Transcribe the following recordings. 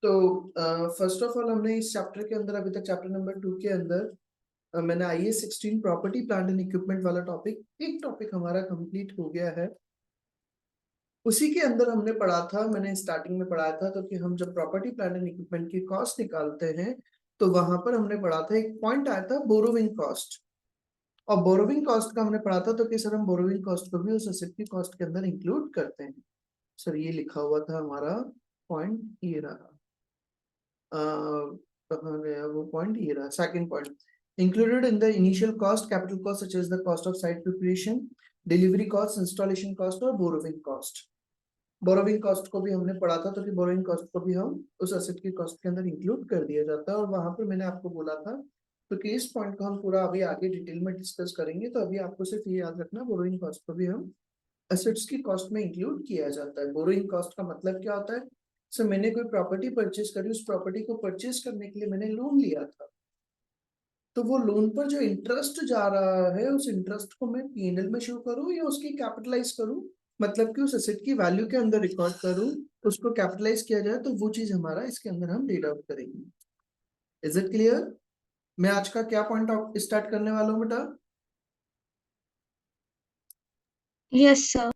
तो first of all हमने इस चैप्टर के अंदर अभी तक चैप्टर नंबर 2 के अंदर मैंने IAS 16 property plant and equipment वाला एक टॉपिक हमारा कंप्लीट हो गया है। उसी के अंदर हमने पढ़ा था, मैंने स्टार्टिंग में पढ़ाया था, तो कि हम जब प्रॉपर्टी प्लांट एंड इक्विपमेंट की कॉस्ट निकालते हैं तो वहां पर हमने पढ़ा था, एक पॉइंट आया था बोरोविंग कॉस्ट। और बोरोविंग कॉस्ट का हमने पढ़ा था तो कि सर हम बोरोविंग कॉस्ट को भी उस एसेट की कॉस्ट के अंदर इंक्लूड करते हैं। सर ये लिखा हुआ था हमारा पॉइंट, ये रहा। कहाँ गया वो पॉइंट, ये रहा second point. Included in the initial cost capital cost such as the cost of site preparation, delivery cost, installation cost और बोरोविंग कॉस्ट। बोरोविंग कॉस्ट को भी हमने पढ़ा था, तो कि बोरोविंग कॉस्ट को भी हम उस एसेट की कॉस्ट के अंदर इंक्लूड कर दिया जाता है। और वहां पर मैंने आपको बोला था तो कि इस पॉइंट को हम पूरा अभी आगे डिटेल में डिस्कस करेंगे, तो अभी आपको सिर्फ ये याद रखना, बोरोइंग कॉस्ट को भी हम एसेट्स की कॉस्ट में इंक्लूड किया जाता है। बोरोइंग कॉस्ट का मतलब क्या होता है? सर मैंने कोई प्रॉपर्टी परचेज करी, उस प्रॉपर्टी को परचेज करने के लिए मैंने लोन लिया था, तो वो लोन पर जो इंटरेस्ट जा रहा है उस इंटरेस्ट को मैं P&L में शो करूं या उसकी कैपिटलाइज करूं, मतलब कि उस एसेट की वैल्यू के अंदर रिकॉर्ड करूं, उसको कैपिटलाइज किया जाए, तो वो चीज हमारा इसके अंदर हम रीड आउट करेंगे। Is it clear? मैं आज का क्या पॉइंट स्टार्ट करने वाला हूँ बेटा? Yes sir.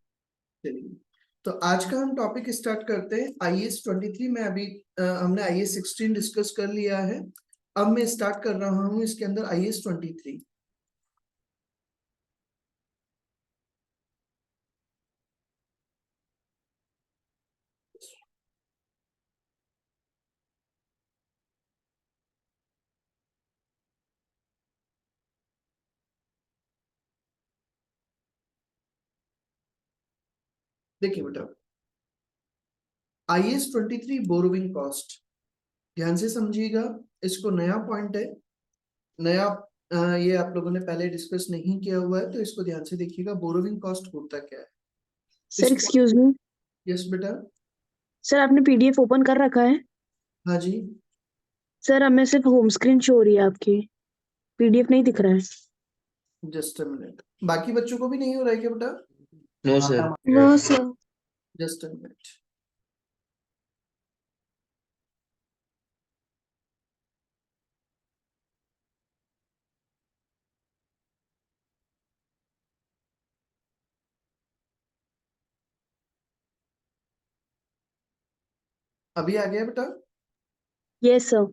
चलिए, तो आज का हम टॉपिक स्टार्ट करते हैं IAS 23 में। अभी हमने IAS 16 डिस्कस कर लिया है। अब मैं स्टार्ट कर रहा हूँ इसके अंदर IAS 23। देखिए बेटा, IAS 23 बोरोविंग कॉस्ट, ध्यान से समझिएगा, इसको नया पॉइंट है, नया ये आप लोगों ने पहले डिस्कस नहीं किया हुआ है, तो इसको ध्यान से देखिएगा। बोरोविंग कॉस्ट होता क्या है सर इस एक्सक्यूज मी। यस बेटा। सर आपने पीडीएफ ओपन कर रखा है? हाँ जी। सर हमें सिर्फ होम स्क्रीन शो हो रही है, आपकी पीडीएफ नहीं दिख रहा है। जस्ट अ मिनट, बाकी बच्चों को भी नहीं हो रहा है क्या बेटा? No sir. No sir. Just a minute. अभी आ गया बेटा? Yes sir.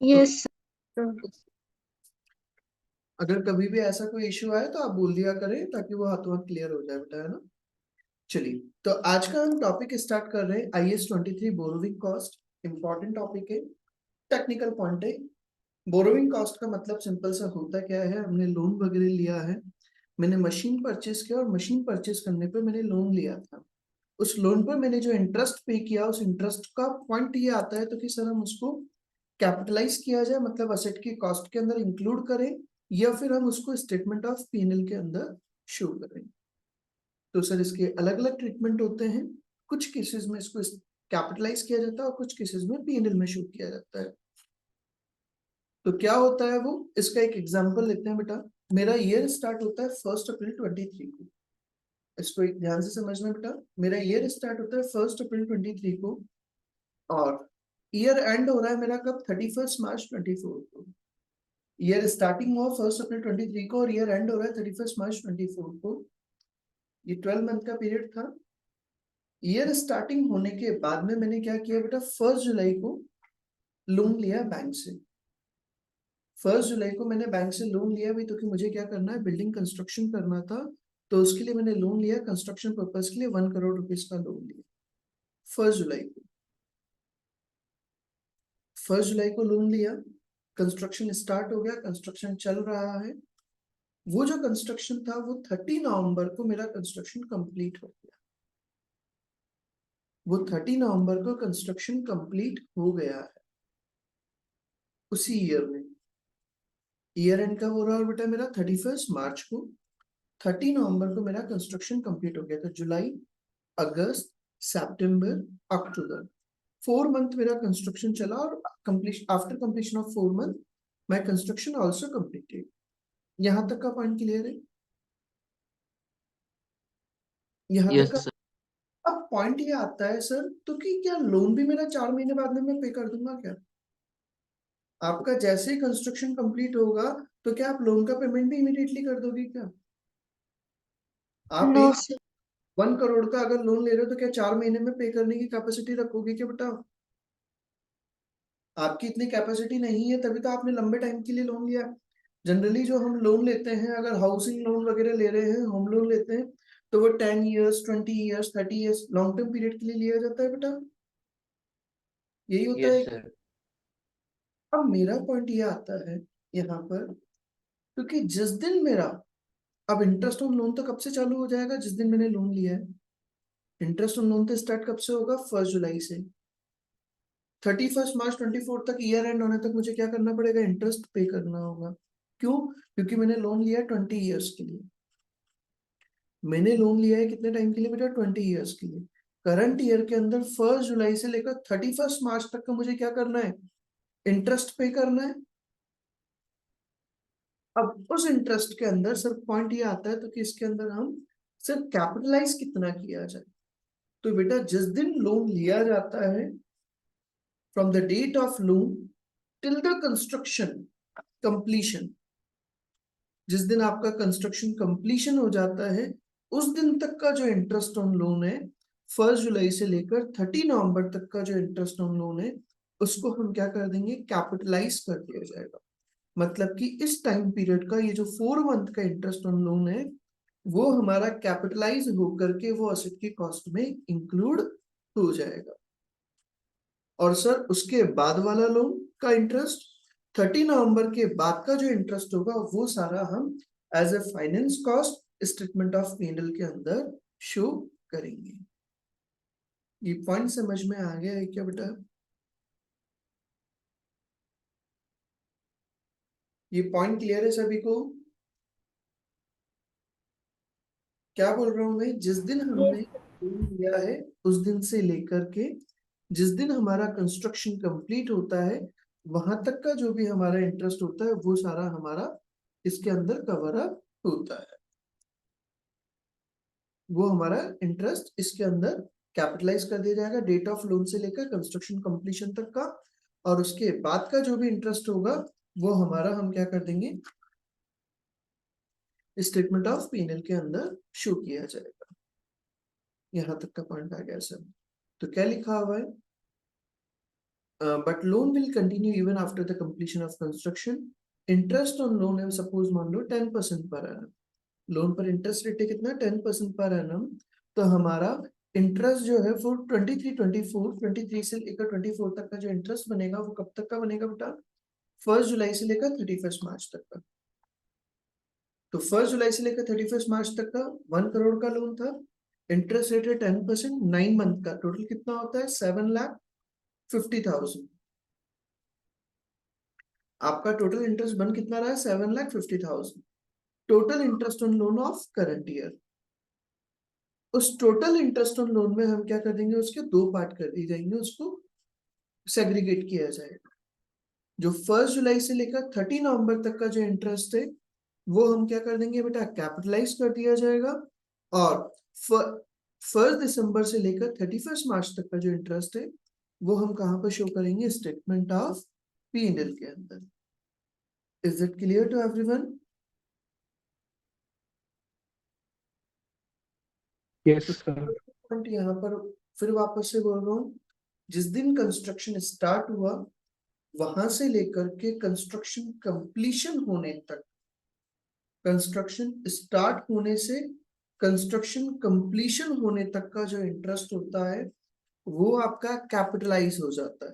Yes sir. अगर कभी भी ऐसा कोई इश्यू आए तो आप बोल दिया करें, ताकि वो हाथों हाथ क्लियर हो जाए बेटा, है ना। चलिए, तो आज का हम टॉपिक स्टार्ट कर रहे हैं IAS 23 borrowing cost. Important topic है, टेक्निकल पॉइंट है। बोरोविंग कॉस्ट का मतलब सिंपल सा होता क्या है, हमने लोन वगैरह लिया है, मैंने मशीन परचेज किया और मशीन परचेज करने पे मैंने लोन लिया था, उस लोन पर मैंने जो इंटरेस्ट पे किया, उस इंटरेस्ट का पॉइंट ये आता है तो कि सर हम उसको कैपिटलाइज किया जाए, मतलब असेट की कॉस्ट के अंदर इंक्लूड करें, या फिर हम उसको स्टेटमेंट ऑफ P&L के अंदर शो करें। तो सर इसके अलग अलग ट्रीटमेंट होते हैं, कुछ केसेस में इसको कैपिटलाइज किया जाता है और कुछ केसेस में P&L में शो किया जाता है। तो क्या होता है वो, इसका एक एग्जांपल लेते हैं बेटा। मेरा ईयर स्टार्ट होता है 1 अप्रैल 23 को, इसको एक ध्यान से समझना बेटा। मेरा ईयर स्टार्ट होता है 1 अप्रैल 23 को, और ईयर एंड हो रहा है मेरा कब? 31 मार्च 24 को। ईयर स्टार्टिंग हुआ 1 अप्रैल 23 को और ईयर एंड हो रहा है 31 मार्च 24 को। ये 12 मंथ का पीरियड था। ईयर स्टार्टिंग होने के बाद में मैंने क्या किया बेटा, 1 जुलाई को लोन लिया बैंक से। 1 जुलाई को मैंने बैंक से लोन लिया भी, तो कि मुझे क्या करना है, बिल्डिंग कंस्ट्रक्शन करना था, तो उसके लिए मैंने लोन लिया, कंस्ट्रक्शन पर्पज के लिए 1 करोड़ रुपीज का लोन लिया 1 जुलाई को। 1 जुलाई को लोन लिया, कंस्ट्रक्शन स्टार्ट हो गया, कंस्ट्रक्शन चल रहा है। वो जो कंस्ट्रक्शन था वो 30 नवंबर को मेरा कंस्ट्रक्शन कंप्लीट हो गया। वो 30 नवंबर को कंस्ट्रक्शन कंप्लीट हो गया है उसी ईयर में। ईयर एंड कब हो रहा है बेटा मेरा? 31 मार्च को। 30 नवंबर को मेरा कंस्ट्रक्शन कंप्लीट हो गया था। जुलाई, अगस्त, सितंबर, अक्टूबर, 4 मंथ मेरा कंस्ट्रक्शन चला, और completion, after completion of 4 month my construction also completed. यहां तक का पॉइंट क्लियर है? यहां तक यस का? सर। अब पॉइंट ये आता है सर, तो कि क्या लोन भी मेरा 4 महीने बाद में मैं पे कर दूंगा क्या? आपका जैसे ही कंस्ट्रक्शन कंप्लीट होगा तो क्या आप लोन का पेमेंट भी इमीडिएटली कर दोगे क्या? आप नो एक सर। 1 करोड़ का अगर लोन ले रहे हो तो क्या 4 महीने में पे करने की कैपेसिटी रखोगे क्या बेटा? आपकी इतनी कैपेसिटी नहीं है, तभी तो आपने लंबे टाइम के लिए लोन लिया। जनरली जो हम लोन लेते हैं, अगर हाउसिंग लोन वगैरह ले रहे हैं, होम लोन लेते हैं, तो वो 10 years, 20 years, 30 years long term period के लिए लिया जाता है बेटा। यही होता यस है। सर। अब मेरा पॉइंट ये आता है यहाँ पर, क्योंकि जिस दिन मेरा, अब इंटरेस्ट ऑन लोन तो कब से चालू हो जाएगा? जिस दिन मैंने लोन लिया है। इंटरेस्ट ऑन लोन तो स्टार्ट कब से होगा? 1 जुलाई से। 31 मार्च 24 तक, ईयर एंड होने तक मुझे क्या करना पड़ेगा? इंटरेस्ट पे करना होगा। क्यों? क्योंकि मैंने लोन लिया 20 ईयर्स के लिए। मैंने लोन लिया है कितने टाइम के लिए बेटा? 20 ईयर्स के लिए। करंट ईयर के अंदर 1 जुलाई से लेकर 31 मार्च तक का मुझे क्या करना है? इंटरेस्ट पे करना है। अब उस इंटरेस्ट के अंदर सर पॉइंट ये आता है, तो कि इसके अंदर हम सर कैपिटलाइज कितना किया जाए। तो बेटा जिस दिन लोन लिया जाता है, from the date of loan till the construction completion, जिस दिन आपका कंस्ट्रक्शन कंप्लीशन हो जाता है, उस दिन तक का जो इंटरेस्ट ऑन लोन है, 1 जुलाई से लेकर 30 नवंबर तक का जो इंटरेस्ट ऑन लोन है, उसको हम क्या कर देंगे? कैपिटलाइज कर दिया जाएगा। मतलब कि इस टाइम पीरियड का ये जो 4 मंथ का इंटरेस्ट ऑन लोन है, वो हमारा कैपिटलाइज होकर के वो असेट की कॉस्ट में इंक्लूड हो जाएगा। और सर उसके बाद वाला लोन का इंटरेस्ट, 30 नवंबर के बाद का जो इंटरेस्ट होगा, वो सारा हम as a finance cost statement of P&L के अंदर शो करेंगे। ये पॉइंट समझ में आ गया है क्या बेटा? ये पॉइंट क्लियर है सभी को? क्या बोल रहा हूं मैं? जिस दिन हमने लोन लिया है, उस दिन से लेकर के जिस दिन हमारा कंस्ट्रक्शन कंप्लीट होता है, वहां तक का जो भी हमारा इंटरेस्ट होता है, वो सारा हमारा इसके अंदर कवर अप होता है। वो हमारा इंटरेस्ट इसके अंदर कैपिटलाइज कर दिया जाएगा, डेट ऑफ लोन से लेकर कंस्ट्रक्शन कंप्लीशन तक का। और उसके बाद का जो भी इंटरेस्ट होगा, वो हमारा हम क्या कर देंगे? स्टेटमेंट ऑफ P&L के अंदर शो किया जाएगा। यहां तक का पॉइंट आ गया सर। तो क्या लिखा हुआ है? But loan will continue even after the completion of construction. Interest on loan है, suppose मान लो 10% पर annum. लोन पर इंटरेस्ट रेट है कितना? 10% पर एनम। तो हमारा इंटरेस्ट जो है वो 23 से लेकर 24 तक का जो इंटरेस्ट बनेगा, वो कब तक का बनेगा बेटा? 1 जुलाई से लेकर 31 मार्च तक का। तो 1 जुलाई से लेकर 31 मार्च तक का 1 करोड़ का लोन था। इंटरेस्ट रेट है 10%, 9 मंथ का टोटल कितना होता है? 7,50,000। आपका टोटल इंटरेस्ट बन कितना रहा है? 7,50,000। Total interest on loan of current year. उस टोटल इंटरेस्ट ऑन लोन में हम क्या कर देंगे? उसके 2 पार्ट कर दिए जाएंगे, उसको सेग्रीगेट किया जाएगा। जो 1 जुलाई से लेकर 30 नवंबर तक का जो इंटरेस्ट है, वो हम क्या कर देंगे बेटा? कैपिटलाइज कर दिया जाएगा। और 1 दिसंबर से लेकर 31 मार्च तक का जो इंटरेस्ट है, वो हम कहां पर शो करेंगे? स्टेटमेंट ऑफ P&L के अंदर। Is it clear to everyone? Yes तो सर। पॉइंट यहाँ पर फिर वापस से बोल रहा हूँ, जिस दिन कंस्ट्रक्शन स्टार्ट हुआ, वहां से लेकर के कंस्ट्रक्शन कंप्लीशन होने तक, कंस्ट्रक्शन स्टार्ट होने से कंस्ट्रक्शन कंप्लीशन होने तक का जो इंटरेस्ट होता है, वो आपका कैपिटलाइज हो जाता है।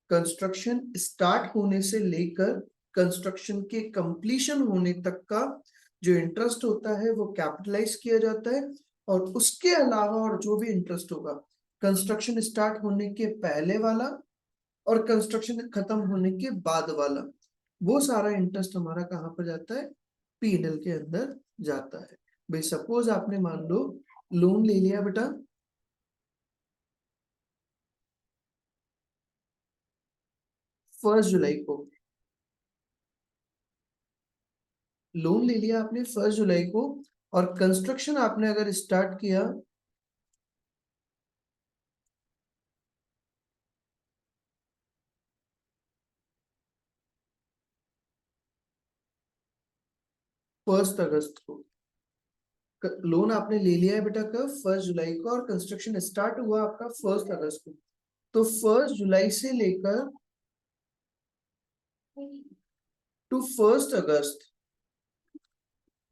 कंस्ट्रक्शन स्टार्ट होने से लेकर कंस्ट्रक्शन के कंप्लीशन होने तक का जो इंटरेस्ट होता है, वो कैपिटलाइज किया जाता है। और उसके अलावा और जो भी इंटरेस्ट होगा, कंस्ट्रक्शन स्टार्ट होने के पहले वाला और कंस्ट्रक्शन खत्म होने के बाद वाला, वो सारा इंटरेस्ट हमारा कहाँ पर जाता है? P&L के अंदर जाता है। भाई सपोज आपने मान लो लोन ले लिया बेटा 1 जुलाई को। लोन ले लिया आपने 1 जुलाई को, और कंस्ट्रक्शन आपने अगर स्टार्ट किया 1 अगस्त को। लोन आपने ले लिया है बेटा कब? 1 जुलाई को, और कंस्ट्रक्शन स्टार्ट हुआ आपका 1 अगस्त को। तो 1 जुलाई से लेकर टू 1 अगस्त,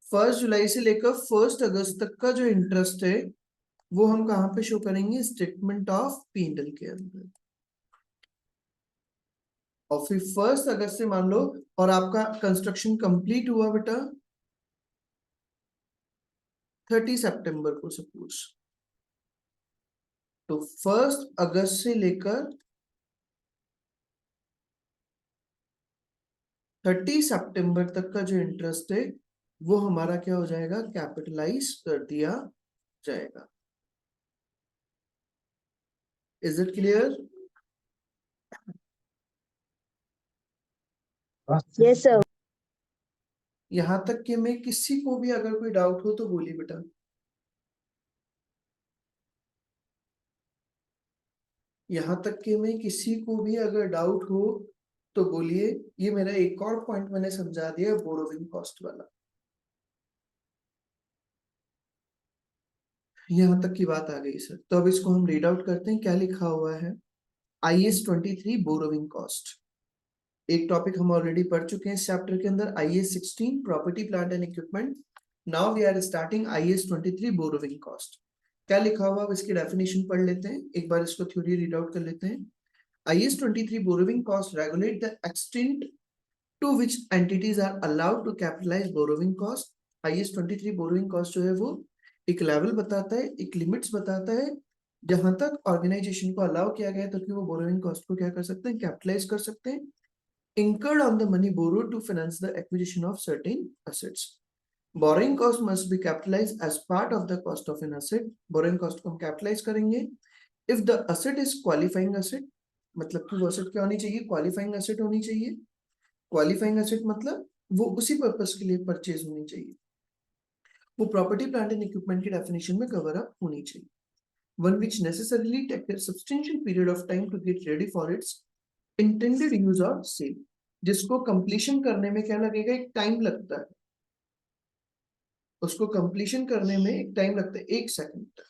1 जुलाई से लेकर 1 अगस्त तक का जो इंटरेस्ट है वो हम कहाँ पे शो करेंगे? स्टेटमेंट ऑफ P&L के अंदर। और फिर 1 अगस्त से मान लो, और आपका कंस्ट्रक्शन कंप्लीट हुआ बेटा 30 सितंबर को सपोज, तो 1 अगस्त से लेकर 30 सितंबर तक का जो इंटरेस्ट है वो हमारा क्या हो जाएगा? कैपिटलाइज कर दिया जाएगा। Is it clear? Yes sir. यहां तक कि मैं किसी को भी अगर कोई डाउट हो तो बोलिए बेटा। यहां तक कि मैं किसी को भी अगर डाउट हो तो बोलिए। ये मेरा एक और पॉइंट मैंने समझा दिया, बोरोविंग कॉस्ट वाला। यहां तक की बात आ गई सर। तो अब इसको हम रीड आउट करते हैं, क्या लिखा हुआ है। IAS 23 borrowing cost. एक टॉपिक हम ऑलरेडी पढ़ चुके हैं इस चैप्टर के अंदर, IAS 16 property plant and equipment. Now we are starting IAS 23 borrowing cost. क्या लिखा हुआ, अब इसकी डेफिनेशन पढ़ लेते हैं, एक बार इसको थ्योरी रीड आउट कर लेते हैं। IAS 23 borrowing cost regulate the extent to which entities are allowed to capitalize borrowing cost। IAS 23 borrowing cost जो है वो एक लेवल बताता है, एक लिमिट्स बताता है, जहां तक ऑर्गेनाइजेशन को अलाउ किया गया है ताकि वो बोरोइंग कॉस्ट को क्या कर सकते हैं? कैपिटलाइज कर सकते हैं। incurred on the money borrowed to finance the acquisition of certain assets। borrowing cost must be capitalized as part of the cost of an asset। borrowing cost को हम कैपिटलाइज करेंगे if the asset is qualifying asset। मतलब कि वो asset क्या होनी चाहिए? Qualifying asset होनी चाहिए। क्वालिफाइंग asset मतलब वो उसी पर्पस के लिए परचेज होनी चाहिए, वो प्रॉपर्टी प्लांट एंड इक्विपमेंट की डेफिनेशन में कवर अप होनी चाहिए। one which necessarily takes a substantial period of time to get ready for its intended use or sale। जिसको कंप्लीशन करने में क्या लगेगा? एक टाइम लगता है, उसको कंप्लीशन करने में एक टाइम लगता है, 1 सेकंड।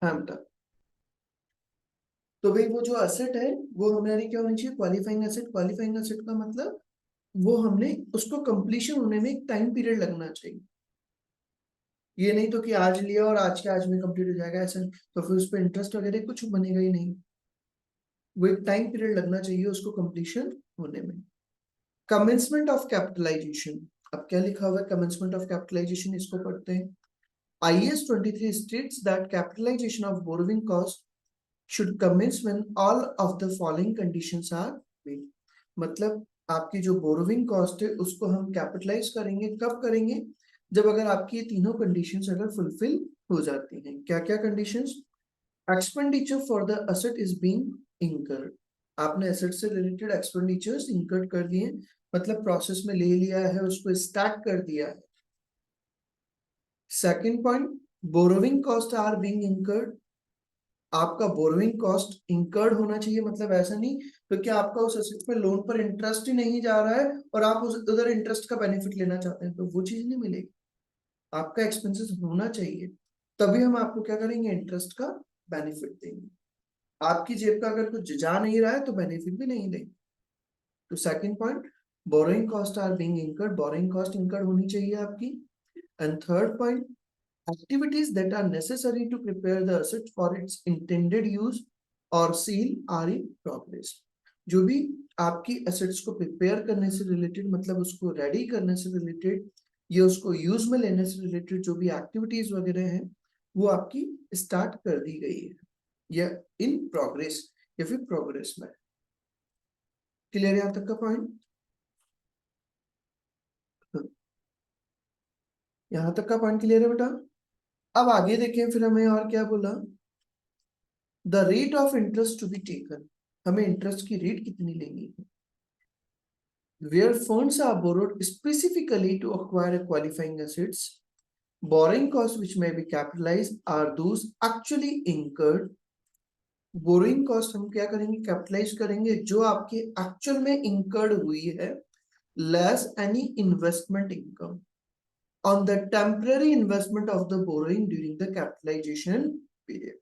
हाँ बेटा। तो भाई वो जो असेट है वो हमारी क्या होनी चाहिए? Qualifying asset. क्वालिफाइंग एसेट का मतलब वो हमने उसको कंप्लीशन होने में एक टाइम पीरियड लगना चाहिए। ये नहीं तो कि आज लिया और आज के आज में कंप्लीट हो जाएगा ऐसा, तो फिर उस पर इंटरेस्ट वगैरह कुछ बनेगा ही नहीं। वो एक टाइम पीरियड लगना चाहिए उसको कंप्लीशन होने में। Commencement of capitalization. अब क्या लिखा हुआ है कमेंसमेंट ऑफ कैपिटलाइजेशन, इसको पढ़ते हैं। IAS 23 states that capitalization of borrowing cost should commence when all of the following conditions are met। मतलब आपकी जो बोरोविंग कॉस्ट है उसको हम कैपिटलाइज करेंगे, कब करेंगे? जब अगर आपकी ये तीनों कंडीशंस अगर फुलफिल हो जाती हैं। क्या क्या conditions? Expenditure for the asset is being incurred. आपने एसेट से रिलेटेड एक्सपेंडिचर्स इंकर्ड कर दिए, मतलब प्रोसेस में ले लिया है, उसको स्टार्ट कर दिया है। Second point, borrowing cost are being incurred. आपका बोरोइंग कॉस्ट इंकर्ड होना चाहिए, मतलब ऐसा नहीं तो क्या आपका उस एसेट पे लोन पर इंटरेस्ट ही नहीं जा रहा है और आप उस उधर इंटरेस्ट का बेनिफिट लेना चाहते हैं, तो वो चीज नहीं मिलेगी। आपका एक्सपेंसेस होना चाहिए, तभी हम आपको क्या करेंगे? इंटरेस्ट का बेनिफिट देंगे। आपकी जेब का अगर कुछ जा नहीं रहा है तो बेनिफिट भी नहीं देंगे। तो second point, borrowing cost are being incurred, borrowing cost incurred होनी चाहिए आपकी। And third point, activities that are necessary to prepare the asset for its intended use or sale are in progress। जो भी आपकी assets को prepare करने से related, मतलब उसको ready करने से related या उसको use में लेने से related जो भी activities वगैरह हैं वो आपकी start कर दी गई है या in progress या फिर progress में। क्लियर है यहाँ तक का पॉइंट? यहाँ तक का पॉइंट क्लियर है बेटा? अब आगे देखें, फिर हमें और क्या बोला? The rate of interest to be taken. हमें इंटरेस्ट की रेट कितनी लेनी है? where funds are borrowed specifically to acquire a qualifying assets. Borrowing costs which may be capitalized are those actually incurred. Borrowing cost हम क्या करेंगे, capitalise करेंगे, जो आपके एक्चुअल में इंकर्ड हुई है, less any investment income on the temporary investment of the borrowing during the capitalization period.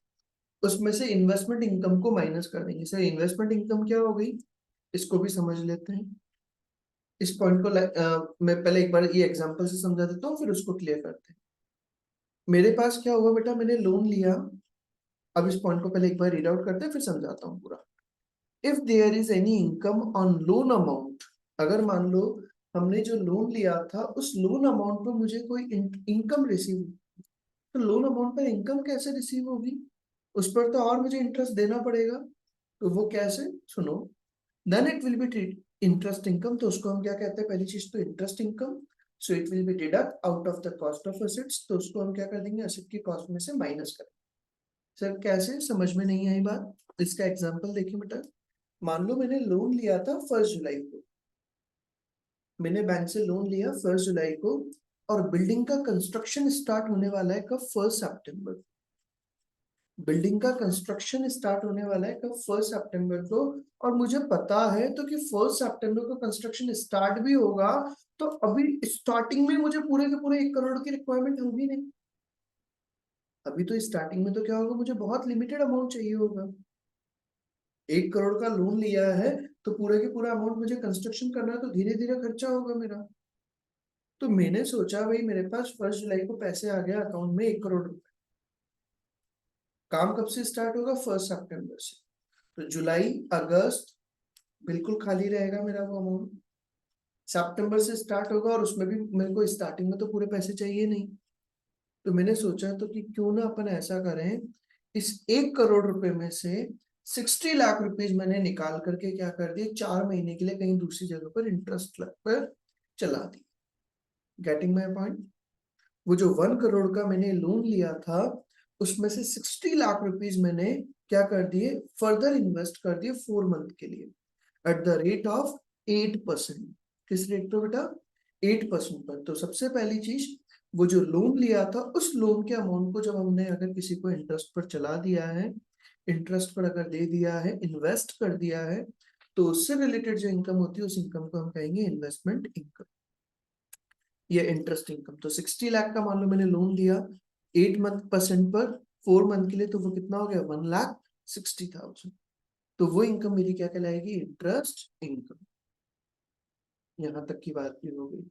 उसमें से इन्वेस्टमेंट इनकम को माइनस कर देंगे। सर इन्वेस्टमेंट इनकम क्या हो गई, इसको भी समझ लेते हैं। इस पॉइंट को मैं पहले एक बार ये एग्जांपल से समझा देता हूँ, फिर उसको क्लियर करते हैं। मेरे पास क्या हुआ बेटा, मैंने लोन लिया। अब इस पॉइंट को पहले एक बार रीड आउट करते हैं, फिर समझाता हूँ पूरा। If there is any income on loan amount, अगर मान लो हमने जो लोन लिया था उस लोन अमाउंट पर मुझे कोई इनकम रिसीव, तो लोन अमाउंट पर इनकम कैसे रिसीव होगी, उस पर तो और मुझे इंटरेस्ट देना पड़ेगा। तो वो कैसे, सुनो। Then it will be treat interest income, तो उसको हम क्या कहते हैं, पहली चीज तो interest income. So it will be deduct out of the cost of assets, तो उसको हम क्या कर देंगे, एसेट की कॉस्ट में से माइनस करेंगे। सर कैसे, समझ में नहीं आई बात, इसका एग्जांपल देखिए बेटा। मान लो मैंने लोन लिया था 1 जुलाई को, मैंने बैंक से लोन लिया 1 जुलाई को, और बिल्डिंग का कंस्ट्रक्शन स्टार्ट होने वाला है कब, 1 सितंबर। बिल्डिंग का कंस्ट्रक्शन स्टार्ट होने वाला है कब, 1 सितंबर को, और मुझे पता है तो कि 1 सितंबर को कंस्ट्रक्शन स्टार्ट भी होगा, तो अभी स्टार्टिंग में मुझे पूरे के पूरे 1 करोड़ की रिक्वायरमेंट होगी नहीं। अभी तो स्टार्टिंग में तो क्या होगा, मुझे बहुत लिमिटेड अमाउंट चाहिए होगा। 1 करोड़ का लोन लिया है, तो पूरे के पूरा अमाउंट मुझे कंस्ट्रक्शन करना है, तो धीरे धीरे खर्चा होगा मेरा। तो मैंने सोचा भाई मेरे पास 1 जुलाई को पैसे आ गया अकाउंट में 1 करोड़ रुपए, काम कब से स्टार्ट होगा, 1 सितंबर से। तो जुलाई अगस्त बिल्कुल खाली रहेगा मेरा वो अमाउंट। सितंबर से स्टार्ट होगा, और उसमें भी मेरे को स्टार्टिंग में तो पूरे पैसे चाहिए नहीं। तो मैंने सोचा तो कि क्यों ना अपन ऐसा करें, इस 1 करोड़ रुपए में से 60 लाख रुपीज मैंने निकाल करके क्या कर दिए, 4 महीने के लिए कहीं दूसरी जगह पर इंटरेस्ट पर चला दी। Getting my point. वो जो 1 करोड़ का मैंने लोन लिया था, उसमें से 60 लाख रुपीज मैंने क्या कर दिए, फर्दर इन्वेस्ट कर दिए 4 मंथ के लिए, एट द रेट ऑफ 8%। किस रेट पर बेटा, 8% पर। तो सबसे पहली चीज, वो जो लोन लिया था उस लोन के अमाउंट को जब हमने अगर किसी को इंटरेस्ट पर चला दिया है, इंटरेस्ट पर अगर दे दिया है, इन्वेस्ट कर दिया है, तो उससे रिलेटेड जो इनकम होती है उस इनकम को हम कहेंगे इन्वेस्टमेंट इनकम या इंटरेस्ट इनकम। तो 60 लाख का मान लो मैंने लोन लिया 8% पर 4 मंथ के लिए, तो वो कितना हो गया, 1,60,000। तो वो इनकम मेरी क्या कहलाएगी, इंटरेस्ट इनकम। यहां तक की बात भी हो गई।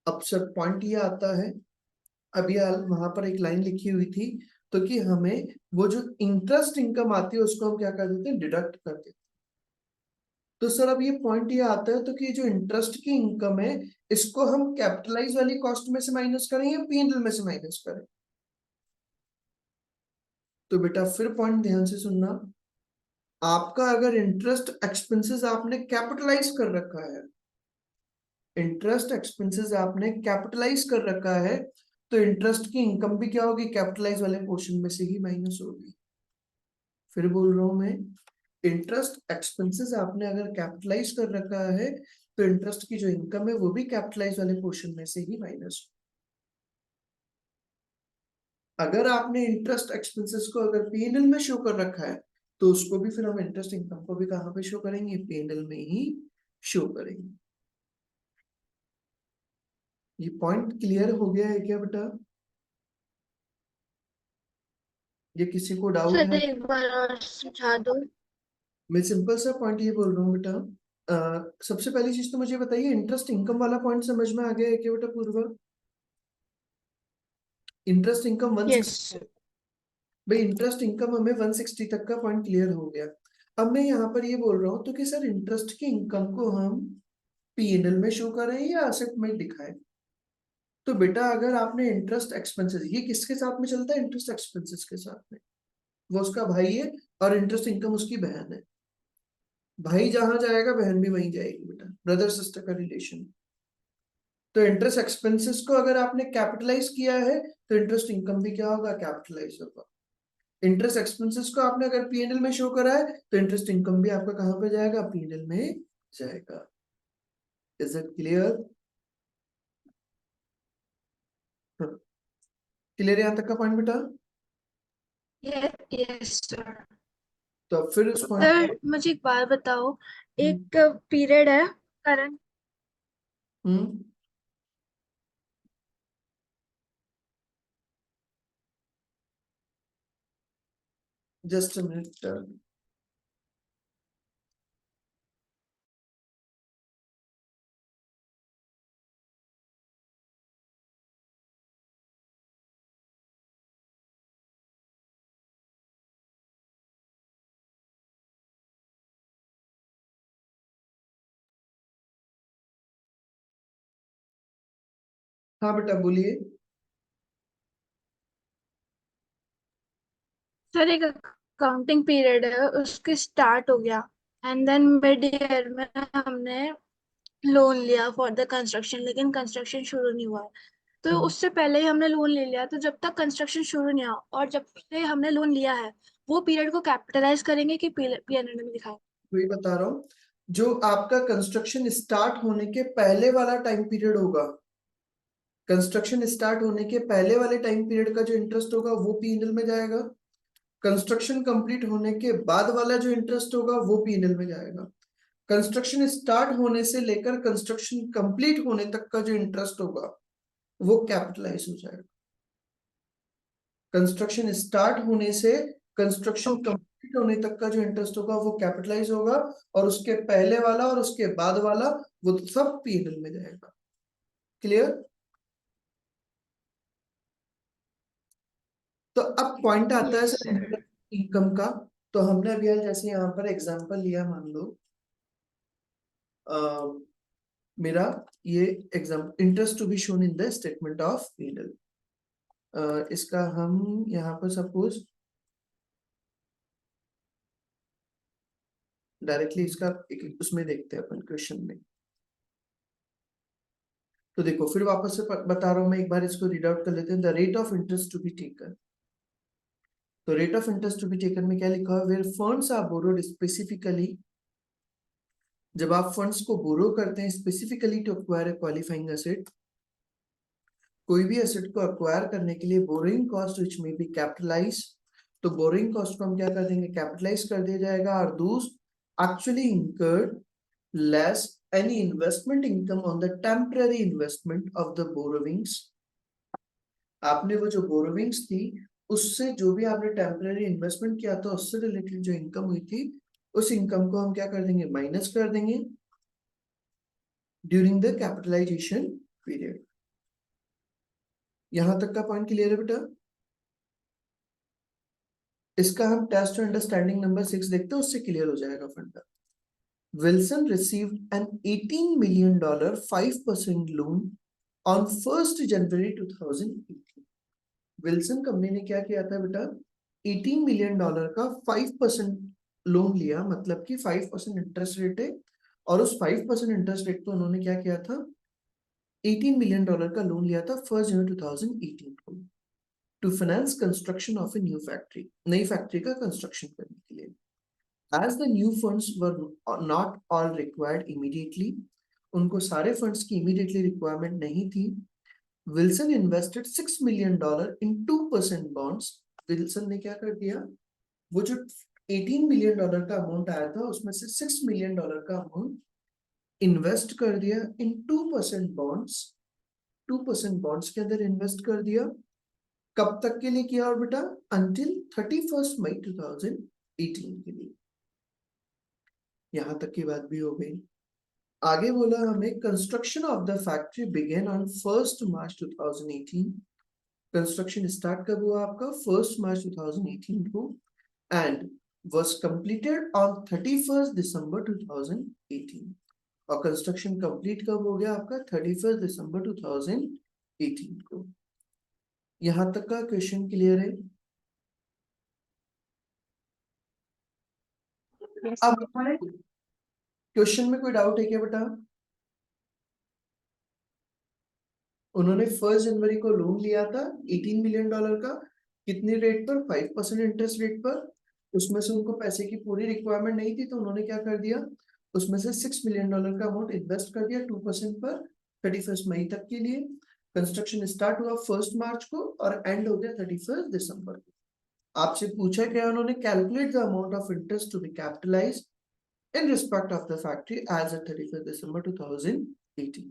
अब सर पॉइंट ये आता है, अभी वहां पर एक लाइन लिखी हुई थी, तो कि हमें वो जो इंटरेस्ट इनकम आती है उसको हम क्या कर देते हैं, डिडक्ट कर देते हैं। तो सर अब ये पॉइंट ये आता है, तो कि जो इंटरेस्ट की इनकम है, इसको हम कैपिटलाइज वाली कॉस्ट में से माइनस करें या पीएनएल में से माइनस करें। तो बेटा फिर पॉइंट ध्यान से सुनना, आपका अगर इंटरेस्ट एक्सपेंसेस आपने कैपिटलाइज कर रखा है, इंटरेस्ट एक्सपेंसेस आपने कैपिटलाइज कर रखा है, तो इंटरेस्ट की इनकम भी क्या होगी, कैपिटलाइज वाले पोर्शन में से ही माइनस होगी। फिर बोल रहा हूं मैं, इंटरेस्ट एक्सपेंसेस आपने अगर कैपिटलाइज कर रखा है, तो इंटरेस्ट की जो इनकम है वो भी कैपिटलाइज वाले पोर्शन में से ही माइनस। अगर आपने इंटरेस्ट एक्सपेंसेस को अगर पीएनएल में शो कर रखा है, तो उसको भी फिर हम इंटरेस्ट इनकम को भी कहां पे शो करेंगे, पीएनएल में ही शो करेंगे। ये पॉइंट क्लियर हो गया है क्या बेटा, ये किसी को डाउट सर है? एक बार और समझा दो। मैं सिंपल सा पॉइंट ये बोल रहा हूँ बेटा, सबसे पहली चीज तो मुझे बताइए, इंटरेस्ट इनकम वाला पॉइंट समझ में आ गया है क्या बेटा पूर्व? इंटरेस्ट इनकम यस 160, भाई इंटरेस्ट इनकम हमें 160 तक का पॉइंट क्लियर हो गया। अब मैं यहाँ पर ये बोल रहा हूँ तो कि सर इंटरेस्ट की इनकम को हम पीएनएल में शो करें या असेट में दिखाएं। तो बेटा अगर आपने इंटरेस्ट एक्सपेंसेस, ये किसके साथ में चलता है, इंटरेस्ट एक्सपेंसेस के साथ में, वो उसका भाई है और इंटरेस्ट इनकम उसकी बहन है। भाई जहां जाएगा बहन भी वहीं जाएगी बेटा, ब्रदर सिस्टर का रिलेशन। तो इंटरेस्ट एक्सपेंसेस को अगर आपने कैपिटलाइज किया है, तो इंटरेस्ट इनकम भी क्या होगा, कैपिटलाइज होगा। इंटरेस्ट एक्सपेंसेस को आपने अगर पीएनएल में शो करा है, तो इंटरेस्ट इनकम भी आपका कहां पे जाएगा, पीएनएल में जाएगा। Is it clear? क्लियर यहाँ तक का पॉइंट बेटा? Yes sir. तो अब फिर उस पॉइंट सर मुझे एक बात बताओ, एक पीरियड है करंट, जस्ट अ मिनट। हाँ बेटा बोलिए। सर एक अकाउंटिंग पीरियड है, उसके स्टार्ट हो गया एंड देन मिड ईयर में हमने लोन लिया फॉर द कंस्ट्रक्शन, लेकिन कंस्ट्रक्शन शुरू नहीं हुआ। तो उससे पहले ही हमने लोन ले लिया, तो जब तक कंस्ट्रक्शन शुरू नहीं हुआ और जब से हमने लोन लिया है, वो पीरियड को कैपिटलाइज करेंगे कि पीएनएल में दिखाएंगे? वही बता रहा हूँ, जो आपका कंस्ट्रक्शन स्टार्ट होने के पहले वाला टाइम पीरियड होगा, कंस्ट्रक्शन स्टार्ट होने के पहले वाले टाइम पीरियड का जो इंटरेस्ट होगा वो पीएनएल में जाएगा। कंस्ट्रक्शन कंप्लीट होने के बाद वाला जो इंटरेस्ट होगा वो पीएनएल में जाएगा। कंस्ट्रक्शन स्टार्ट होने से लेकर कंस्ट्रक्शन कंप्लीट होने तक का जो इंटरेस्ट होगा वो कैपिटलाइज हो जाएगा। कंस्ट्रक्शन स्टार्ट होने से कंस्ट्रक्शन कंप्लीट होने तक का जो इंटरेस्ट होगा वो कैपिटलाइज होगा, और उसके पहले वाला और उसके बाद वाला वो सब पीएनएल में जाएगा। क्लियर? तो अब पॉइंट आता है सर इनकम का। तो हमने अभी जैसे यहाँ पर एग्जांपल लिया, मान लो मेरा ये exam interest to be shown in the statement of PNL. इसका हम यहाँ पर सपोज डायरेक्टली इसका एक उसमें देखते हैं अपन क्वेश्चन में। तो देखो फिर वापस से बता रहा हूं मैं, एक बार इसको रीड आउट कर लेते हैं। The rate of interest to be taken. तो rate of interest to be taken में क्या लिखा है? Where funds are borrowed specifically, जब आप फंड्स को बोरो करते हैं specifically to acquire a qualifying asset, कोई भी एसेट को एक्वायर करने के लिए borrowing cost which may be capitalise, तो बोरोइंग कॉस्ट को हम क्या कर देंगे? कैपिटलाइज कर दिया जाएगा। और दूस actually incurred less any investment income on the temporary investment of the borrowings। आपने वो जो बोरोविंग्स थी उससे जो भी आपने टेम्पररी इन्वेस्टमेंट किया था उससे रिलेटेड जो इनकम हुई थी, उस इनकम को हम क्या कर देंगे? माइनस कर देंगे ड्यूरिंग द कैपिटलाइजेशन पीरियड। यहां तक का पॉइंट क्लियर है बेटा? इसका हम टेस्ट अंडरस्टैंडिंग नंबर 6 देखते हैं, उससे क्लियर हो जाएगा फंडा। Wilson received an $18 million 5% loan on 1st January 2018। Wilson company ने क्या किया था बेटा? $18 मिलियन का 5% लोन लिया, मतलब कि 5% इंटरेस्ट रेट है, और उस 5% इंटरेस्ट रेट पे उन्होंने क्या किया था? $18 मिलियन का लोन लिया था 1 जनवरी 2018 को, to finance construction of a new factory, नई फैक्ट्री का कंस्ट्रक्शन करने के लिए। As the new funds were not all required immediately, उनको सारे फंड्स की immediately requirement नहीं थी। Wilson invested $6 million in 2% bonds. Wilson ने क्या कर दिया? वो जो $18 मिलियन का अमाउंट आया था उसमें से $6 मिलियन का अमाउंट इन्वेस्ट कर दिया इन 2% बॉन्ड्स। 2% बॉन्ड्स के अंदर इन्वेस्ट कर दिया। कब तक के लिए किया और बेटा? अंटिल 31 मई 2018 के लिए। यहां तक की बात भी हो गई। आगे बोला हमें construction of the factory begin on 1 March 2018। Construction start कब हुआ आपका? 1 मार्च 2018 को, and was completed on 31 December 2018। और कंस्ट्रक्शन कंप्लीट कब हो गया आपका? 31 दिसंबर 2018 को। यहां तक का क्वेश्चन क्लियर है? अब क्वेश्चन में कोई डाउट है क्या बेटा? उन्होंने 1 जनवरी को लोन लिया था $18 मिलियन का, कितने रेट पर? 5% इंटरेस्ट रेट पर। उसमें से उनको पैसे की पूरी रिक्वायरमेंट नहीं थी, तो उन्होंने क्या कर दिया? उसमें से $6 million का अमाउंट इन्वेस्ट कर दिया 2% पर 31 मई तक के लिए। कंस्ट्रक्शन स्टार्ट हुआ 1 मार्च को और एंड हो गया 31 दिसंबर को। आपसे पूछा क्या उन्होंने, calculate the amount of interest to be capitalize in respect of the factory as at 31st December 2018।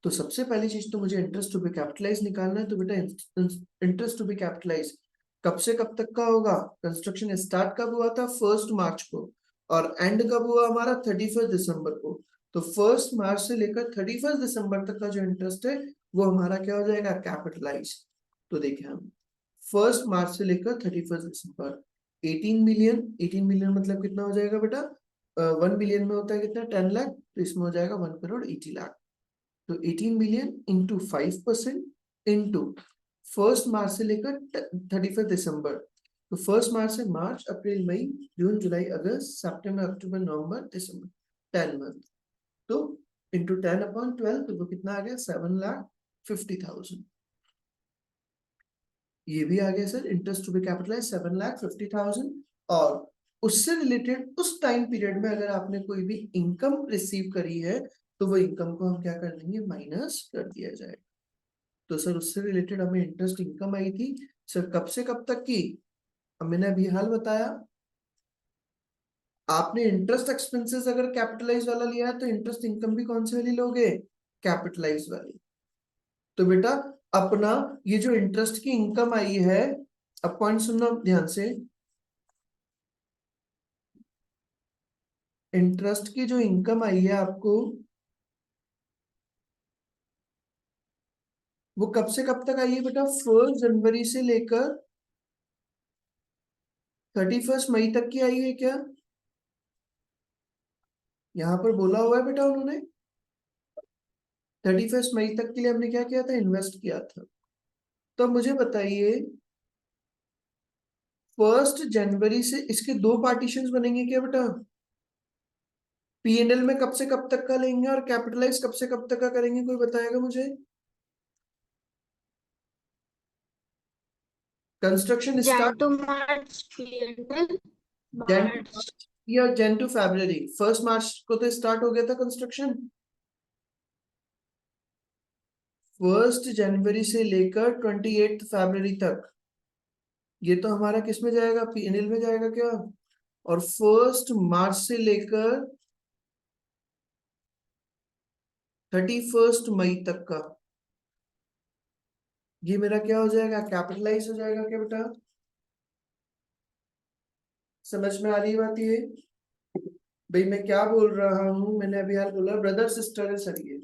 तो सबसे पहली चीज तो मुझे इंटरेस्ट टू बी कैपिटलाइज निकालना है। तो बेटा इंटरेस्ट टू बी कैपिटलाइज कब से कब तक का होगा? कंस्ट्रक्शन स्टार्ट कब हुआ था? 1 मार्च को और एंड कब हुआ हमारा? 31 दिसंबर को। तो 1 मार्च से लेकर 31 दिसंबर तक का जो इंटरेस्ट है वो हमारा क्या हो जाएगा? कैपिटलाइज। तो देखिए हम 1 मार्च से लेकर 31 दिसंबर 18 मिलियन। 18 मिलियन मतलब कितना हो जाएगा बेटा? 1 बिलियन में होता है कितना? 10 लाख। तो इसमें हो जाएगा 1 करोड़ 80 लाख। तो 18 मिलियन इंटू 5% इंटू 1 मार्च से लेकर 31 दिसंबर। तो 1 मार्च से मार्च, अप्रैल, मई, जून, जुलाई, अगस्त, सितंबर, अक्टूबर, नवंबर, दिसंबर, 10 मंथ। तो इंटू 10/12 तो वो कितना आ गया? 7,50,000। ये भी आ गया sir interest to be capitalize 7,50,000। और उससे रिलेटेड उस टाइम पीरियड में अगर आपने कोई भी इनकम रिसीव करी है तो वो इनकम को हम क्या कर देंगे? माइनस कर दिया जाएगा। तो सर उससे रिलेटेड हमें इंटरेस्ट इनकम आई थी सर कब से कब तक की? अब मैंने अभी हाल बताया। आपने इंटरेस्ट एक्सपेंसेस अगर कैपिटलाइज वाला लिया है तो इंटरेस्ट इनकम भी कौन सी वाली लोगे? कैपिटलाइज वाली। तो बेटा अपना ये जो इंटरेस्ट की इनकम आई है, अब पॉइंट सुनना ध्यान से। इंटरेस्ट की जो इनकम आई है आपको वो कब से कब तक आई है बेटा? 1 जनवरी से लेकर 31 मई तक की आई है क्या? यहां पर बोला हुआ है बेटा उन्होंने 31 मई तक के लिए हमने क्या किया था? इन्वेस्ट किया था। तो मुझे बताइए 1 जनवरी से इसके 2 पार्टीशंस बनेंगे क्या बेटा? पीएनएल में कब से कब तक का लेंगे और कैपिटलाइज कब से कब तक का करेंगे? कोई बताएगा मुझे? Construction Jan start to March PNL, जन March या जन टू फरवरी। 1 मार्च को तो स्टार्ट हो गया था कंस्ट्रक्शन। 1 जनवरी से लेकर 28 फरवरी तक ये तो हमारा किस में जाएगा? पीएनएल में जाएगा क्या? और 1 मार्च से लेकर 31 मई तक का ये मेरा क्या हो जाएगा? कैपिटलाइज हो जाएगा क्या बेटा? समझ में आ रही बात ये? भाई मैं क्या बोल रहा हूँ, मैंने अभी हाल बोला ब्रदर सिस्टर है सर ये।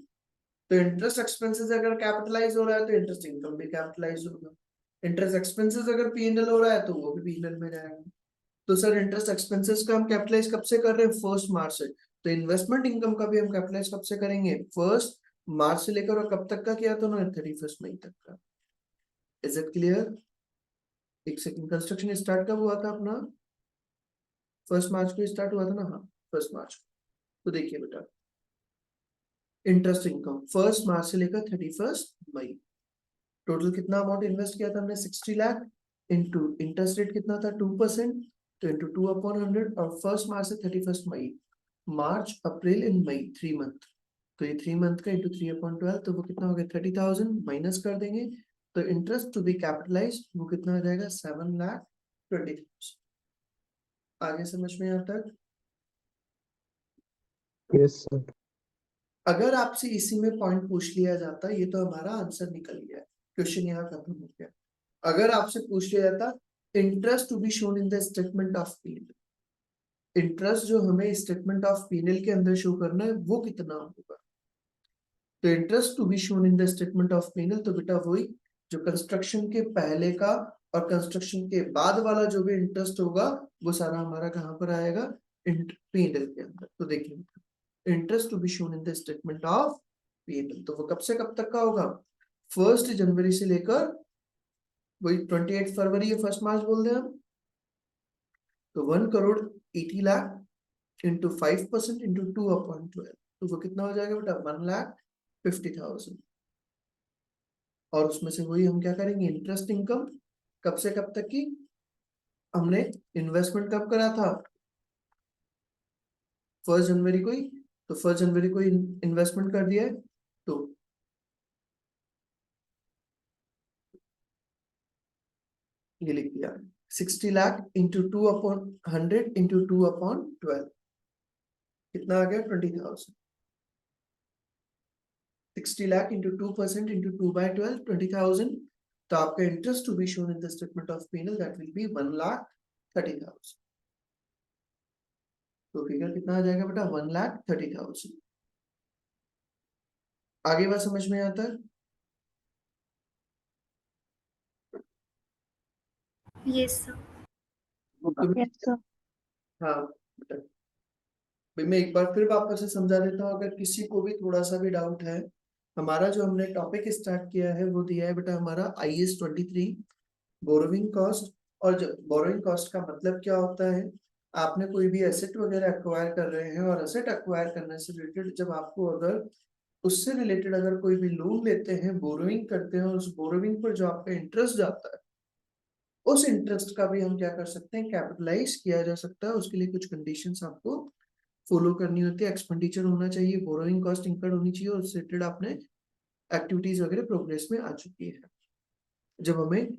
तो इंटरेस्ट एक्सपेंसेस अगर कैपिटलाइज हो रहा है तो इंटरेस्ट इनकम भी कैपिटलाइज होगा। इंटरेस्ट एक्सपेंसेस अगर पीएनएल हो रहा है तो वो भी पीएनएल में जाएगा। तो सर इंटरेस्ट एक्सपेंसेस का हम कैपिटलाइज कब से कर रहे हैं? 1 मार्च से। तो इन्वेस्टमेंट इनकम का भी हम कैपिटलाइज कब से करेंगे? 1 मार्च से लेकर और कब तक का किया था उन्होंने? 31 मई तक का। Is it clear? एक सेकंड, कंस्ट्रक्शन स्टार्ट कब हुआ था अपना? 1 मार्च को स्टार्ट हुआ था ना? हाँ 1 मार्च को। तो देखिए बेटा इंटरेस्ट इनकम 1 मार्च से लेकर 31 मई टोटल कितना अमाउंट इन्वेस्ट किया था हमने? 60 लाख इंटू इंटरेस्ट रेट कितना था? 2%। तो इंटू 2/100 और 1 मार्च से 31 मई, मार्च, अप्रैल एंड मई 3 मंथ। तो ये 3 मंथ का इंटू 3/12 तो वो कितना हो गया? 30,000 माइनस कर देंगे। तो इंटरेस्ट टू बी कैपिटलाइज वो कितना हो जाएगा? 7,20,000। आगे समझ में यहाँ तक? Yes sir. अगर आपसे इसी में पॉइंट पूछ लिया जाता, ये तो हमारा आंसर निकल गया, क्वेश्चन यहाँ खत्म हो गया। अगर आपसे पूछ लिया जाता interest to be shown in the statement of PNL, interest जो हमें स्टेटमेंट ऑफ पीएनएल के अंदर शो करना है वो कितना होगा? तो interest to be shown in the statement of PNL तो बेटा वही जो कंस्ट्रक्शन के पहले का और कंस्ट्रक्शन के बाद वाला जो भी इंटरेस्ट होगा वो सारा हमारा कहाँ पर आएगा? पीएनएल के अंदर। तो देखिए interest to be shown in the statement of PNL तो वो कब से कब तक का होगा? 1 जनवरी से लेकर वही 28 फरवरी या 1 मार्च बोल दें हम। तो 1 करोड़ 80 लाख इंटू 5% इंटू 2/12 तो वो कितना हो जाएगा बेटा? 1,50,000। और उसमें से वही हम क्या करेंगे? इंटरेस्ट इनकम कब से कब तक की? हमने इन्वेस्टमेंट कब करा था? 1 जनवरी को ही, तो 1 जनवरी को इन्वेस्टमेंट कर दिया है, तो ये लिख दिया 60 लाख इंटू 2/100 इंटू 2/12 कितना आ गया 20,000। 60 लाख इंटू 2% इंटू 2/12 20,000, तो आपका interest to be shown in the statement of P&L that will be 1,30,000। तो फिगर कितना आ जाएगा बेटा 1,30,000। आगे बात समझ में आता है? Yes sir. Yes sir. हाँ बेटा, भाई मैं एक बार फिर वापस से समझा देता हूँ, अगर किसी को भी थोड़ा सा भी डाउट है। हमारा जो हमने टॉपिक स्टार्ट किया है वो दिया है बेटा हमारा IAS 23 बोरोविंग कॉस्ट। और बोरोइंग कॉस्ट का मतलब क्या होता है, आपने कोई भी एसेट वगैरह एक्वायर कर रहे हैं और एसेट एक्वायर करने से रिलेटेड जब आपको अगर उससे रिलेटेड अगर कोई भी लोन लेते हैं, बोरोइंग करते हैं, और उस बोरोइंग पर जो आपका इंटरेस्ट जाता है, उस इंटरेस्ट का भी हम क्या कर सकते हैं, कैपिटलाइज किया जा सकता है। उसके लिए कुछ कंडीशंस आपको फॉलो करनी होती है। एक्सपेंडिचर होना चाहिए, बोरोइंग कॉस्ट इंकर्ड होनी चाहिए, और उससे रिलेटेड आपने एक्टिविटीज वगैरह प्रोग्रेस में आ चुकी है। जब हमें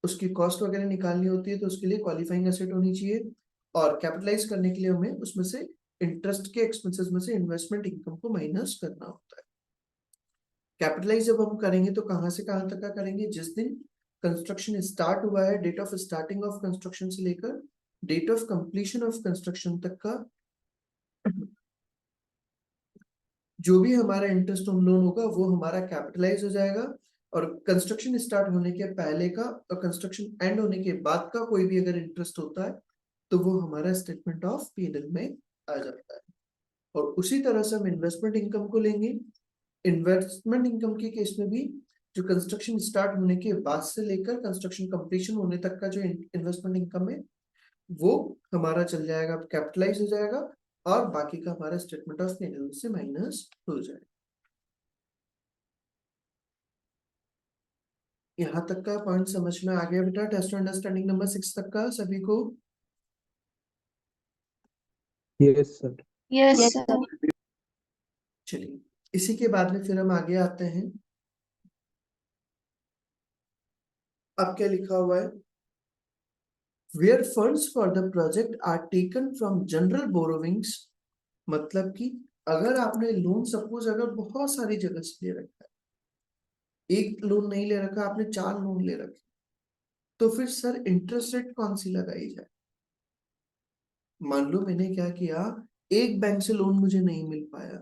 उसकी कॉस्ट वगैरह निकालनी होती है तो उसके लिए क्वालिफाइंग एसेट होनी चाहिए, और कैपिटलाइज करने के लिए हमें उसमें से इंटरेस्ट के एक्सपेंसेस में से इन्वेस्टमेंट इनकम को माइनस करना होता है। कैपिटलाइज जब हम करेंगे तो कहां से कहां तक का करेंगे, जिस दिन कंस्ट्रक्शन स्टार्ट हुआ है, date of starting of construction से लेकर date of completion of construction तक का जो भी हमारा इंटरेस्ट ऑन लोन होगा वो हमारा कैपिटलाइज हो जाएगा। और कंस्ट्रक्शन स्टार्ट होने के पहले का और कंस्ट्रक्शन एंड होने के बाद का कोई भी अगर इंटरेस्ट होता है तो वो हमारा स्टेटमेंट ऑफ P&L में आ जाता है। और उसी तरह से हम इन्वेस्टमेंट इनकम को लेंगे। इन्वेस्टमेंट इनकम के केस में भी जो कंस्ट्रक्शन स्टार्ट होने के बाद से लेकर कंस्ट्रक्शन कंप्लीशन होने तक का जो इन्वेस्टमेंट इनकम है वो हमारा चल जाएगा, कैपिटलाइज हो जाएगा, और बाकी का हमारा स्टेटमेंट ऑफ P&L से माइनस हो जाएगा। यहाँ तक का पॉइंट समझ में आ गया बेटा? टेस्ट अंडरस्टैंडिंग नंबर 6 तक का सभी को? Yes sir. Yes yes sir. Sir. चलिए, इसी के बाद में फिर हम आगे आते हैं। अब क्या लिखा हुआ है, where funds for the project are taken from general borrowings. मतलब कि अगर आपने लोन सपोज अगर बहुत सारी जगह से ले रखा है, एक लोन नहीं ले रखा, आपने 4 लोन ले रखे, तो फिर सर इंटरेस्ट रेट कौन सी लगाई जाए? मान लो मैंने क्या किया, एक बैंक से लोन मुझे नहीं मिल पाया,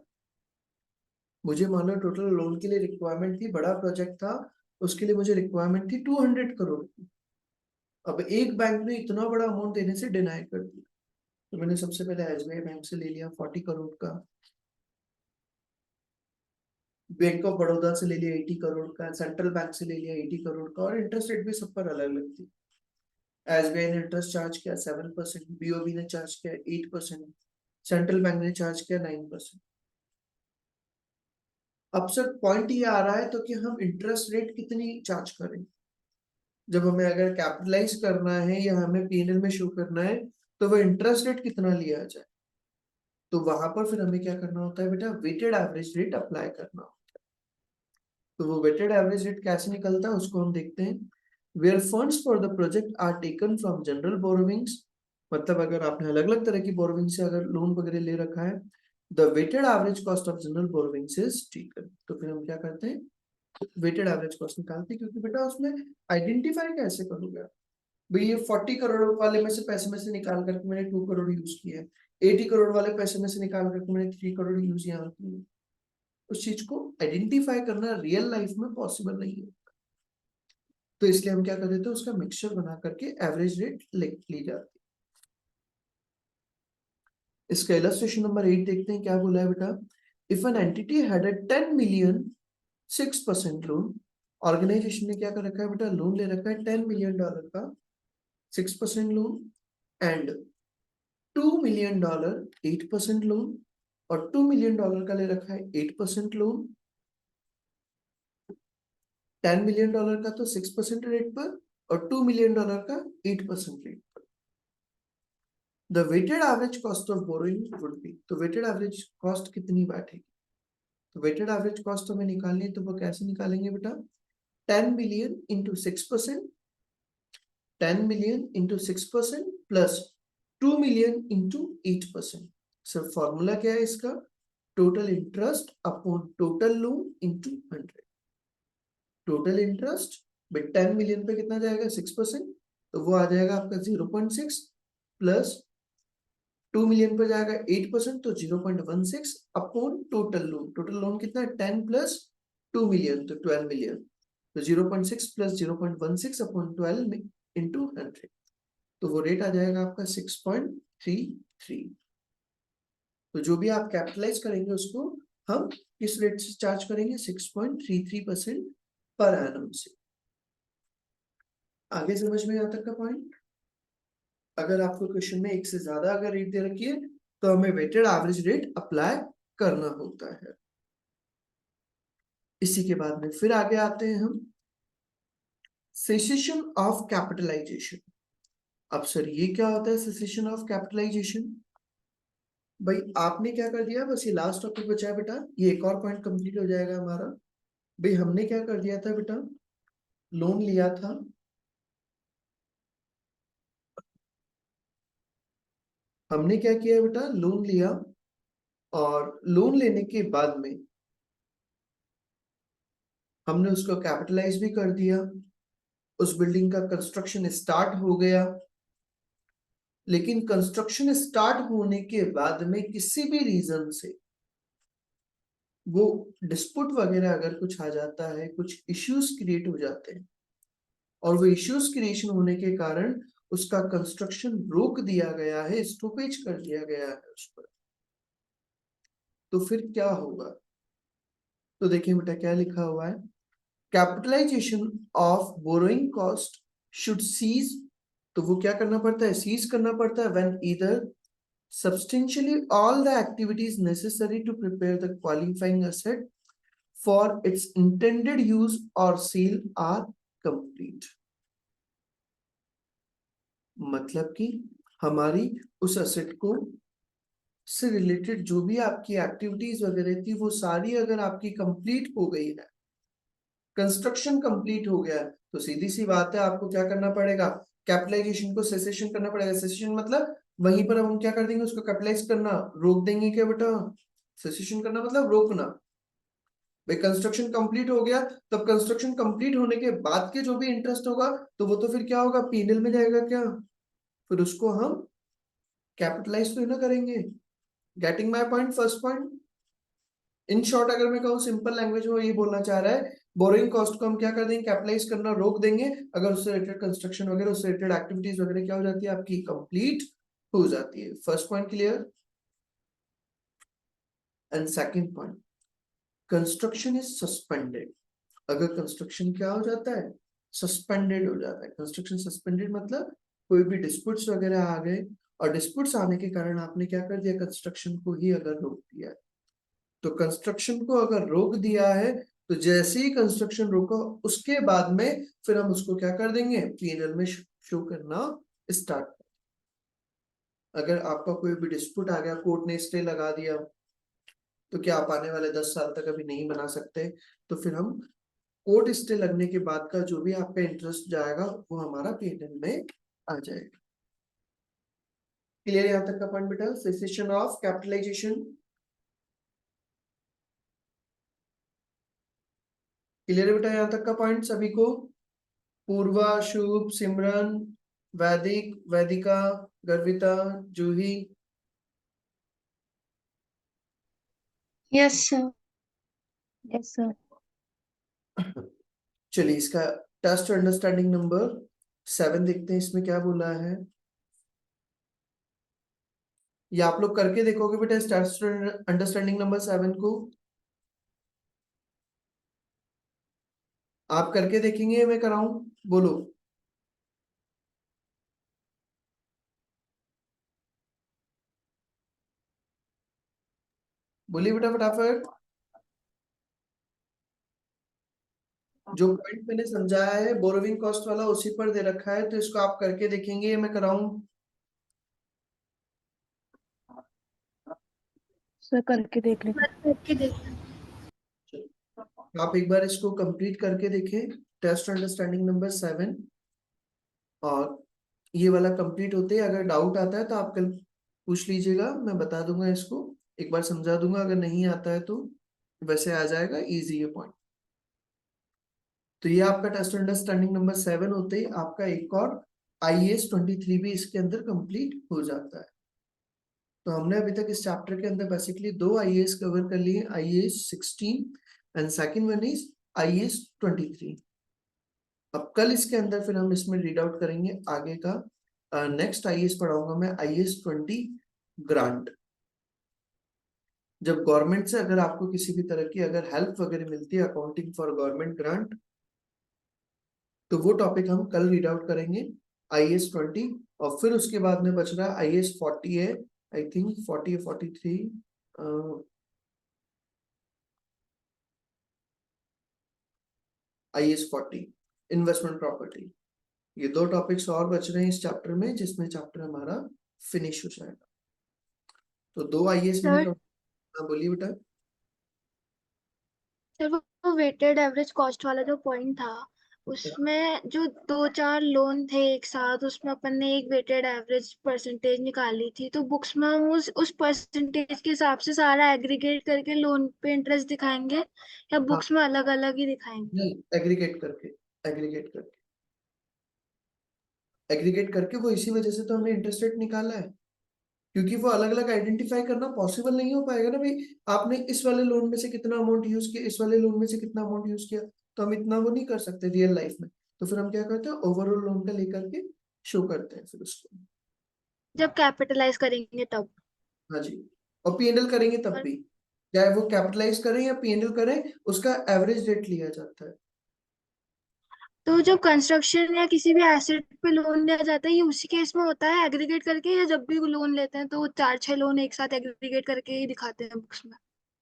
मुझे मान लो टोटल लोन के लिए रिक्वायरमेंट थी, बड़ा प्रोजेक्ट था, उसके लिए मुझे रिक्वायरमेंट थी 200 करोड़ की। अब एक बैंक ने इतना बड़ा अमाउंट देने से डिनाई कर दिया, तो मैंने सबसे पहले SBI बैंक से ले लिया 40 करोड़ का, बैंक ऑफ बड़ौदा से ले लिया 80 करोड़ का, सेंट्रल बैंक से ले लिया 80 करोड़ का, और इंटरेस्ट रेट भी सब पर अलग अलग थी। SBI ने इंटरेस्ट चार्ज किया 7%, BOB ने चार्ज किया 8%, सेंट्रल बैंक ने चार्ज किया 9%। अब सर पॉइंट ये आ रहा है तो कि हम इंटरेस्ट रेट कितनी चार्ज करें, जब हमें अगर कैपिटलाइज करना है या हमें P&L में शो करना है तो वो इंटरेस्ट रेट कितना लिया जाए। तो वहां पर फिर हमें क्या करना होता है बेटा, वेटेड एवरेज रेट अप्लाई करना होता है। तो वो वेटेड एवरेज रेट कैसे निकलता है उसको हम देखते हैं। Where funds for the project are taken from general borrowings, मतलब अगर आपने अलग अलग तरह की बोरोविंग से अगर लोन वगैरह ले रखा है, the weighted average cost of general borrowings is taken. तो फिर हम क्या करते हैं, वेटेड एवरेज कॉस्ट निकालते हैं, क्योंकि बेटा उसमें आइडेंटिफाई कैसे करोगे भाई, ये 40 करोड़ वाले में से पैसे में से निकाल करके मैंने 2 करोड़ यूज किया है, 80 करोड़ वाले पैसे में से निकाल करके मैंने 3 करोड़ यूज यहाँ किए। उस चीज को आइडेंटिफाई करना रियल लाइफ में पॉसिबल नहीं है, तो इसलिए हम क्या कर देते हैं, उसका मिक्सचर बना करके एवरेज रेट ली जाती है। इसका इलस्ट्रेशन नंबर 8 देखते हैं, क्या बोला है बेटा, if an entity had a 10 million 6% loan, organization ने क्या कर रखा है बेटा, लोन ले रखा है $10 मिलियन का 6% लोन, एंड $2 मिलियन 8% लोन, और $2 मिलियन का ले रखा है 8% लोन। $10 मिलियन का तो 6% रेट पर, और $2 मिलियन का 8% रेट पर। The weighted average cost of borrowing would be, तो वेटेड एवरेज कॉस्ट कितनी बैठेगी? तो वेटेड एवरेज कॉस्ट हमें निकालनी है, तो वो कैसे निकालेंगे बेटा? 10 million into 6%, 10 million into 6% plus 2 million into 8%। Sir formula क्या है इसका? Total interest upon total loan into 100। Total interest 10 million पे कितना जाएगा? 6%, तो वो आ जाएगा आपका 0.6 प्लस 2 मिलियन पे जाएगा 8%, तो 0.16 upon total loan. Total loan कितना है? 10 प्लस 2 मिलियन, तो 12 मिलियन, तो 0.6 प्लस 0.16 अपॉन 12 इंटू 100, तो वो रेट आ जाएगा आपका 6.33। तो जो भी आप कैपिटलाइज करेंगे उसको हम किस रेट से चार्ज करेंगे? 6.33% पर एनम से। आगे समझ में यहाँ तक का पॉइंट? अगर आपको क्वेश्चन में एक से ज्यादा अगर रेट दे रखी है तो हमें वेटेड एवरेज रेट अप्लाई करना होता है। इसी के बाद में फिर आगे आते हैं हम सेसेशन ऑफ कैपिटलाइजेशन। अब सर ये क्या होता है सेसेशन ऑफ कैपिटलाइजेशन? भाई आपने क्या कर दिया, बस ये लास्ट टॉपिक बचा है बेटा, ये एक और पॉइंट कंप्लीट हो जाएगा हमारा। भाई हमने क्या कर दिया था बेटा? लोन लिया था, हमने क्या किया बेटा? लोन लिया, और लोन लेने के बाद में हमने उसको कैपिटलाइज भी कर दिया, उस बिल्डिंग का कंस्ट्रक्शन स्टार्ट हो गया। लेकिन कंस्ट्रक्शन स्टार्ट होने के बाद में किसी भी रीजन से वो डिस्प्यूट वगैरह अगर कुछ आ जाता है, कुछ इश्यूज क्रिएट हो जाते हैं, और वो इश्यूज क्रिएशन होने के कारण उसका कंस्ट्रक्शन रोक दिया गया है, स्टॉपेज कर दिया गया है उस पर, तो फिर क्या होगा? तो देखिए बेटा क्या लिखा हुआ है, capitalization of borrowing cost should cease, तो वो क्या करना पड़ता है? सीज करना पड़ता है when either substantially all the activities necessary to prepare the qualifying asset for its intended use or sale are complete। मतलब कि हमारी उस असेट को से रिलेटेड जो भी आपकी एक्टिविटीज वगैरह थी वो सारी अगर आपकी कंप्लीट हो गई है, कंस्ट्रक्शन कंप्लीट हो गया है, तो सीधी सी बात है आपको क्या करना पड़ेगा? कैपिटलाइजेशन को सेसेशन करना पड़ेगा। सेसेशन मतलब वहीं पर हम क्या कर देंगे? उसको कैपिटलाइज करना, रोक देंगे क्या बेटा? सेसेशन करना मतलब रोकना। भाई कंस्ट्रक्शन कंप्लीट हो गया, तब कंस्ट्रक्शन कंप्लीट होने के बाद के जो भी इंटरेस्ट होगा तो वो तो फिर क्या होगा? पीएनएल में जाएगा क्या? फिर उसको हम कैपिटलाइज तो ना करेंगे। Getting my point? First point in short अगर मैं कहूँ सिंपल लैंग्वेज में ये बोलना चाह रहा है, बोरोइंग कॉस्ट को हम क्या कर देंगे? कैपिटलाइज करना रोक देंगे, अगर उससे रिलेटेड कंस्ट्रक्शन वगैरह, उससे रिलेटेड एक्टिविटीज वगैरह क्या हो जाती है? आपकी कंप्लीट हो जाती है। First point clear? And second point, construction is suspended. अगर कंस्ट्रक्शन क्या हो जाता है? सस्पेंडेड हो जाता है। कंस्ट्रक्शन सस्पेंडेड मतलब कोई भी डिस्प्यूट्स वगैरह आ गए, और डिस्प्यूट्स आने के कारण आपने क्या कर दिया? कंस्ट्रक्शन को ही अगर रोक दिया, तो कंस्ट्रक्शन को अगर रोक दिया है तो जैसे ही कंस्ट्रक्शन रोका उसके बाद में फिर हम उसको क्या कर देंगे? पीएनएल में शो करना स्टार्ट। अगर आपका कोई भी डिस्प्यूट आ गया, कोर्ट ने स्टे लगा दिया, तो क्या आप आने वाले 10 साल तक अभी नहीं बना सकते? तो फिर हम कोर्ट स्टे लगने के बाद का जो भी आपका इंटरेस्ट जाएगा वो हमारा पीएनएल में आ जाएगा। क्लियर यहाँ तक का पॉइंट बेटा? सेसेशन ऑफ कैपिटलाइजेशन क्लियर बेटा? यहाँ तक का पॉइंट सभी को? पूर्वा, Shubh, Simran, Vaidik, Vaidika, Garvita, Juhi? Yes sir. Yes sir. चलिए इसका टेस्ट अंडरस्टैंडिंग नंबर 7 देखते हैं, इसमें क्या बोला है। ये आप लोग करके देखोगे बेटा टेस्ट अंडरस्टैंडिंग नंबर 7 को? आप करके देखेंगे मैं कराऊं? बोलो। बोलिए बेटा फटाफट। जो पॉइंट मैंने समझाया है बोरोविंग कॉस्ट वाला उसी पर दे रखा है, तो इसको आप करके देखेंगे मैं कराऊं? सर करके देख लेते हैं। करके देखना। आप एक बार इसको कंप्लीट करके देखें, टेस्ट अंडरस्टैंडिंग नंबर 7, और ये वाला कंप्लीट होते ही अगर डाउट आता है तो आप कल पूछ लीजिएगा, मैं बता दूंगा, इसको एक बार समझा दूंगा, अगर नहीं आता है तो वैसे आ जाएगा, इजी है पॉइंट। तो ये आपका टेस्ट अंडरस्टैंडिंग नंबर 7 होते ही आपका एक और IAS 23 भी इसके अंदर कंप्लीट हो जाता है। तो हमने अभी तक इस चैप्टर के अंदर बेसिकली 2 IAS कवर कर लिए, IAS 16 and second one is IAS 23। अब कल इसके अंदर फिर हम इसमें रीड आउट करेंगे आगे का। नेक्स्ट IAS पढ़ाऊंगा मैं, IAS 20 ग्रांट। जब गवर्नमेंट से अगर आपको किसी भी तरह की अगर हेल्प वगैरह मिलती है, अकाउंटिंग फॉर गवर्नमेंट ग्रांट, तो वो टॉपिक हम कल रीड आउट करेंगे, IAS 20। और फिर उसके बाद में बच रहा IAS 40 है, आई थिंक 40 या 43, IAS 40 इन्वेस्टमेंट प्रॉपर्टी। ये 2 टॉपिक्स और बच रहे हैं इस चैप्टर में, जिसमें चैप्टर हमारा फिनिश हो जाएगा। तो 2 IAS मैंने सर बोलिए बेटा। सर वो वेटेड एवरेज कॉस्ट वाला जो पॉइंट था, उसमें जो 2-4 लोन थे एक साथ, उसमें अपन ने एक वेटेड एवरेज परसेंटेज निकाली थी, तो बुक्स में हम उस परसेंटेज के हिसाब से सारा एग्रीगेट करके लोन पे इंटरेस्ट दिखाएंगे, या हाँ, बुक्स में अलग अलग ही दिखाएंगे? नहीं, एग्रीगेट करके, एग्रीगेट करके, एग्रीगेट करके, वो इसी वजह से तो हमने इंटरेस्ट रेट निकाला है, क्योंकि वो अलग अलग आइडेंटिफाई करना पॉसिबल नहीं हो पाएगा ना भाई। आपने इस वाले लोन में से कितना अमाउंट यूज किया, इस वाले लोन में से कितना अमाउंट यूज किया, तो हम इतना वो नहीं कर सकते रियल लाइफ में। तो फिर हम क्या करते हैं, ओवरऑल लोन का लेकर के शो करते हैं फिर उसको। जब कैपिटलाइज करेंगे तब। हाँ जी, और P&L करेंगे तब और भी, चाहे वो कैपिटलाइज करें या P&L करें, उसका एवरेज रेट लिया जाता है। तो जब कंस्ट्रक्शन या किसी भी एसेट पे लोन लिया जाता है, ये उसी केस में होता है एग्रीगेट करके, या जब भी लोन लेते हैं तो 4-6 लोन एक साथ एग्रीगेट करके ही दिखाते हैं बुक्स में?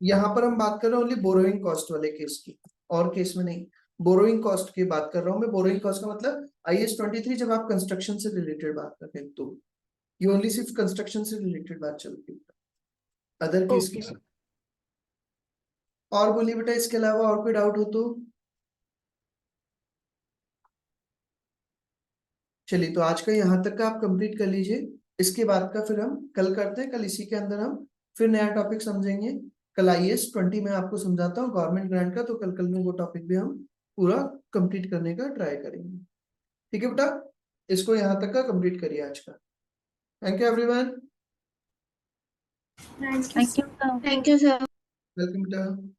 यहाँ पर हम बात कर रहे हैं ओनली बोरोइंग कॉस्ट वाले केस की, और केस में नहीं। बोरोइंग कॉस्ट की बात कर रहा हूँ मैं। बोरोइंग कॉस्ट का मतलब IAS 23 जब आप कंस्ट्रक्शन से रिलेटेड बात करते हैं, तो ये ओनली सिर्फ कंस्ट्रक्शन से रिलेटेड बात चलती है, अदर केस की। Okay sir. और बोलिए बेटा, इसके अलावा और कोई डाउट हो तो। चलिए, तो आज का यहाँ तक का आप कंप्लीट कर लीजिए। इसके बाद का फिर हम कल करते हैं, कल इसी के अंदर हम फिर नया टॉपिक समझेंगे। कल IAS 20 में आपको समझाता हूँ गवर्नमेंट ग्रांट का, तो कल में वो टॉपिक भी हम पूरा कंप्लीट करने का ट्राई करेंगे। ठीक है बेटा, इसको यहाँ तक का कंप्लीट करिए आज का। Thank you everyone. Thank you sir. Welcome बेटा।